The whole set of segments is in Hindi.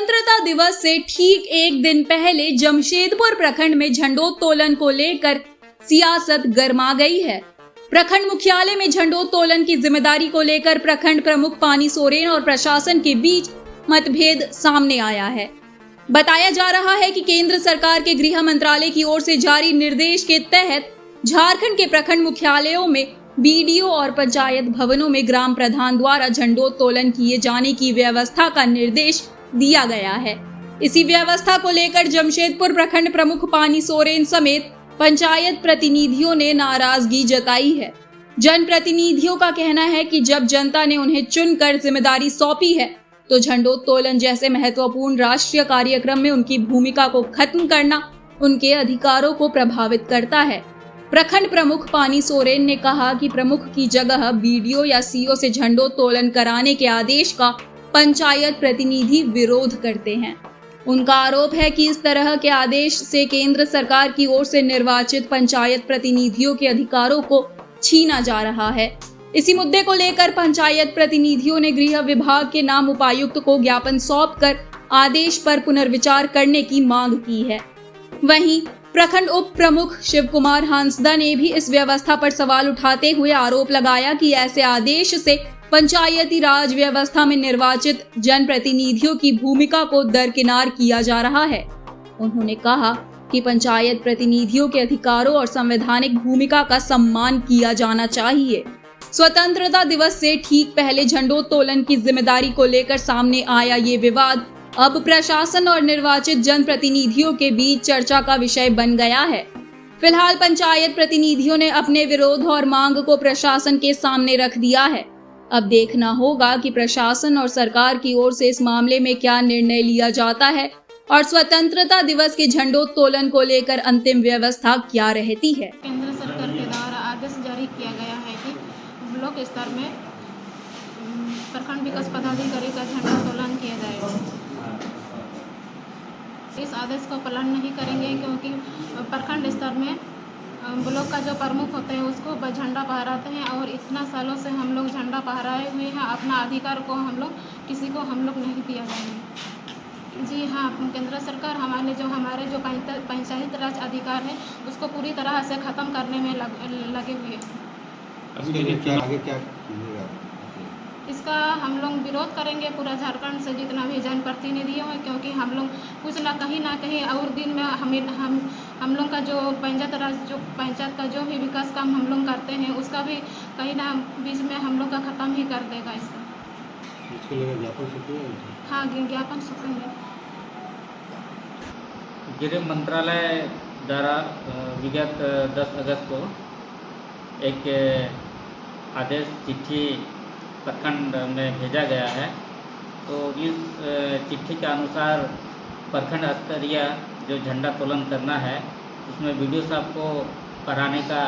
स्वतंत्रता दिवस से ठीक एक दिन पहले जमशेदपुर प्रखंड में झंडोत्तोलन को लेकर सियासत गर्मा गई है। प्रखंड मुख्यालय में झंडोत्तोलन की जिम्मेदारी को लेकर प्रखंड प्रमुख पानी सोरेन और प्रशासन के बीच मतभेद सामने आया है। बताया जा रहा है कि केंद्र सरकार के गृह मंत्रालय की ओर से जारी निर्देश के तहत झारखंड के प्रखंड मुख्यालयों में बीडीओ और पंचायत भवनों में ग्राम प्रधान द्वारा झंडोत्तोलन किए जाने की व्यवस्था का निर्देश दिया गया है। इसी व्यवस्था को लेकर जमशेदपुर प्रखंड प्रमुख पानी सोरेन समेत पंचायत प्रतिनिधियों ने नाराजगी जताई है। जनप्रतिनिधियों का कहना है कि जब जनता ने उन्हें चुनकर जिम्मेदारी सौंपी है तो झंडोत्तोलन जैसे महत्वपूर्ण राष्ट्रीय कार्यक्रम में उनकी भूमिका को खत्म करना उनके अधिकारों को प्रभावित करता है। प्रखंड प्रमुख पानी सोरेन ने कहा कि प्रमुख की जगह बीडीओ या सीओ से झंडोत्तोलन कराने के आदेश का पंचायत प्रतिनिधि विरोध करते हैं। उनका आरोप है कि इस तरह के आदेश से केंद्र सरकार की ओर से निर्वाचित पंचायत प्रतिनिधियों के अधिकारों को छीना जा रहा है। इसी मुद्दे को लेकर पंचायत प्रतिनिधियों ने गृह विभाग के नाम उपायुक्त को ज्ञापन सौंपकर आदेश पर पुनर्विचार करने की मांग की है। वहीं प्रखंड उप प्रमुख शिव कुमार हांसदा ने भी इस व्यवस्था पर सवाल उठाते हुए आरोप लगाया कि ऐसे आदेश से पंचायती राज व्यवस्था में निर्वाचित जनप्रतिनिधियों की भूमिका को दरकिनार किया जा रहा है। उन्होंने कहा कि पंचायत प्रतिनिधियों के अधिकारों और संवैधानिक भूमिका का सम्मान किया जाना चाहिए। स्वतंत्रता दिवस से ठीक पहले झंडोत्तोलन की जिम्मेदारी को लेकर सामने आया ये विवाद अब प्रशासन और निर्वाचित जनप्रतिनिधियों के बीच चर्चा का विषय बन गया है। फिलहाल पंचायत प्रतिनिधियों ने अपने विरोध और मांग को प्रशासन के सामने रख दिया है। अब देखना होगा कि प्रशासन और सरकार की ओर से इस मामले में क्या निर्णय लिया जाता है और स्वतंत्रता दिवस के झंडोत्तोलन को लेकर अंतिम व्यवस्था क्या रहती है। केंद्र सरकार के द्वारा आदेश जारी किया गया है कि ब्लॉक स्तर में प्रखंड विकास पदाधिकारी का झंडोत्तोलन किया जाएगा। इस आदेश को पालन नहीं करेंगे क्योंकि प्रखंड स्तर में ब्लॉक का जो प्रमुख होते हैं उसको झंडा फहराते हैं और इतना सालों से हम लोग झंडा फहराए हुए हैं। अपना अधिकार को हम लोग किसी को हम लोग नहीं दिया जाएंगे। जी हाँ, केंद्र सरकार हमारे जो पंचायत राज अधिकार है उसको पूरी तरह से ख़त्म करने में लगे हुए हैं। आगे क्या इसका हम लोग विरोध करेंगे पूरा झारखंड से जितना भी जनप्रतिनिधियों है, क्योंकि हम लोग कुछ ना कहीं और दिन में हम लोग का जो पंचायत का जो भी विकास काम हम लोग करते हैं उसका भी कहीं ना बीच में हम लोग का ख़त्म ही कर देगा। इसके लिए ज्ञापन सौंपेंगे। हाँ, ज्ञापन सौंपेंगे। गृह मंत्रालय द्वारा विगत 10 अगस्त को एक आदेश चिट्ठी प्रखंड में भेजा गया है। तो इस चिट्ठी के अनुसार प्रखंड स्तरीय जो झंडा तोलन करना है उसमें वीडियो साहब को पढ़ाने का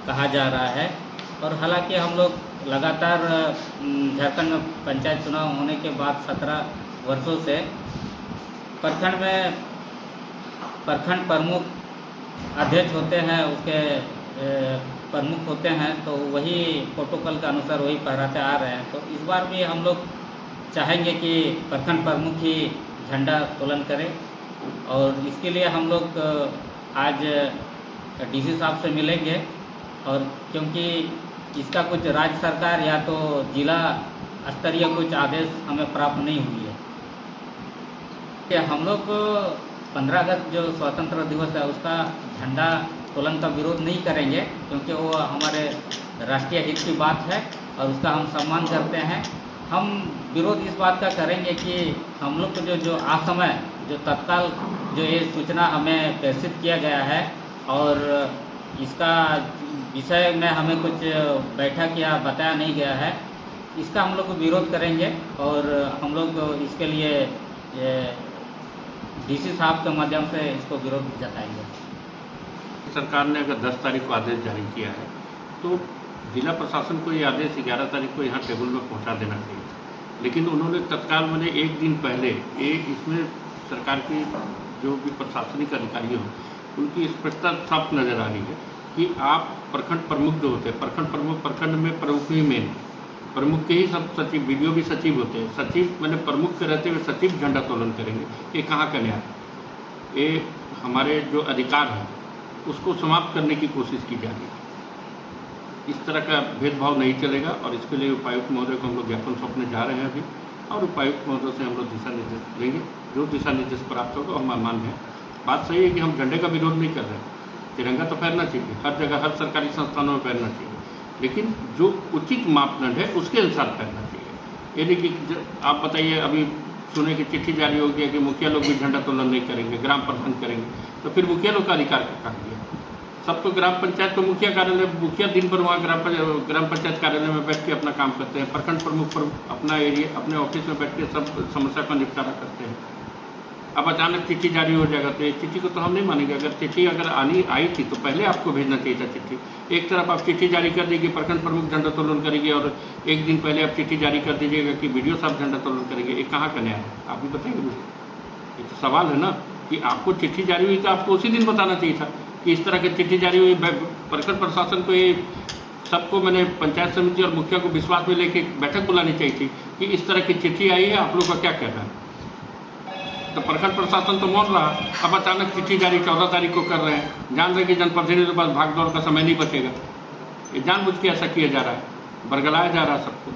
कहा जा रहा है। और हालांकि हम लोग लगातार झारखंड में पंचायत चुनाव होने के बाद 17 वर्षों से प्रखंड में प्रखंड प्रमुख अध्यक्ष होते हैं, उसके प्रमुख होते हैं, तो वही प्रोटोकॉल के अनुसार वही पहराते आ रहे हैं। तो इस बार भी हम लोग चाहेंगे कि प्रखंड प्रमुख ही झंडा तोलन करें और इसके लिए हम लोग आज डीसी साहब से मिलेंगे। और क्योंकि इसका कुछ राज्य सरकार या तो जिला स्तरीय कुछ आदेश हमें प्राप्त नहीं हुई है कि हम लोग 15 अगस्त जो स्वतंत्रता दिवस है उसका झंडा तोलन का विरोध नहीं करेंगे, क्योंकि वो हमारे राष्ट्रीय हित की बात है और उसका हम सम्मान करते हैं। हम विरोध इस बात का करेंगे कि हम लोग को जो असमय जो तत्काल जो ये सूचना हमें प्रेषित किया गया है और इसका विषय में हमें कुछ बैठक या बताया नहीं गया है, इसका हम लोग विरोध करेंगे और हम लोग इसके लिए डीसी साहब के माध्यम से इसको विरोध जताएंगे। सरकार ने अगर 10 तारीख को आदेश जारी किया है तो जिला प्रशासन को ये आदेश 11 तारीख को यहाँ टेबल में पहुँचा देना चाहिए था, लेकिन उन्होंने तत्काल मैंने एक दिन पहले इसमें सरकार की जो भी प्रशासनिक अधिकारी हो उनकी स्पष्टता साफ नज़र आ रही है कि आप प्रखंड प्रमुख जो होते हैं, प्रखंड प्रमुख प्रखंड में प्रमुख ही मेन प्रमुख के ही सब सचिव, वीडियो भी सचिव होते हैं, सचिव मैंने प्रमुख के रहते हुए सचिव झंडा तोलन करेंगे, ये कहाँ का न्याय है? ये हमारे जो अधिकार हैं उसको समाप्त करने की कोशिश की जा रही है। इस तरह का भेदभाव नहीं चलेगा और इसके लिए उपायुक्त महोदय को हम लोग ज्ञापन सौंपने जा रहे हैं अभी, और उपायुक्त महोदय से हम लोग दिशा निर्देश लेंगे। जो दिशा निर्देश प्राप्त होगा हम मान्य हैं। बात सही है कि हम झंडे का विरोध नहीं कर रहे हैं, तिरंगा तो फहरना चाहिए हर जगह, हर सरकारी संस्थानों में फहरना चाहिए, लेकिन जो उचित मापदंड है उसके अनुसार फहरना चाहिए। ये नहीं कि आप बताइए, अभी सुने की चिट्ठी जारी हो गया कि मुखिया लोग भी झंडा तोलन नहीं करेंगे, ग्राम प्रधान करेंगे, तो फिर मुखिया लोग का अधिकार क्या कर दिया? सब तो ग्राम पंचायत तो मुखिया कार्यालय, मुखिया दिन भर वहाँ ग्राम पंचायत कार्यालय में बैठ के अपना काम करते हैं, प्रखंड प्रमुख पर अपना एरिया अपने ऑफिस में बैठ के सब समस्या का निपटारा करते हैं। अब अचानक चिट्ठी जारी हो जाएगा तो इस चिट्ठी को तो हम नहीं मानेंगे। अगर चिट्ठी अगर आई थी तो पहले आपको भेजना चाहिए था चिट्ठी। एक तरफ आप चिट्ठी जारी कर दीजिए प्रखंड प्रमुख झंडा तोलन करेंगे और एक दिन पहले आप चिट्ठी जारी कर दीजिएगा कि वीडियो साहब झंडा तोलन करेंगे। ये कहाँ का न्याय है? आप भी बताइए मुझे। ये तो सवाल है ना कि आपको चिट्ठी जारी हुई तो आपको उसी दिन बताना चाहिए था कि इस तरह की चिट्ठी जारी हुई। प्रखंड प्रशासन को ये सबको मैंने पंचायत समिति और मुखिया को विश्वास में लेके बैठक बुलानी चाहिए थी कि इस तरह की चिट्ठी आई है, आप लोग का क्या कहना है। तो प्रखंड प्रशासन तो मौन रहा, अब अचानक चिट्ठी जारी 14 तारीख को कर रहे हैं, जान रहे कि जनप्रतिनिधियों के पास भाग दौड़ का समय नहीं बचेगा। ये जानबूझ के ऐसा किया जा रहा है, बरगलाया जा रहा है सबको।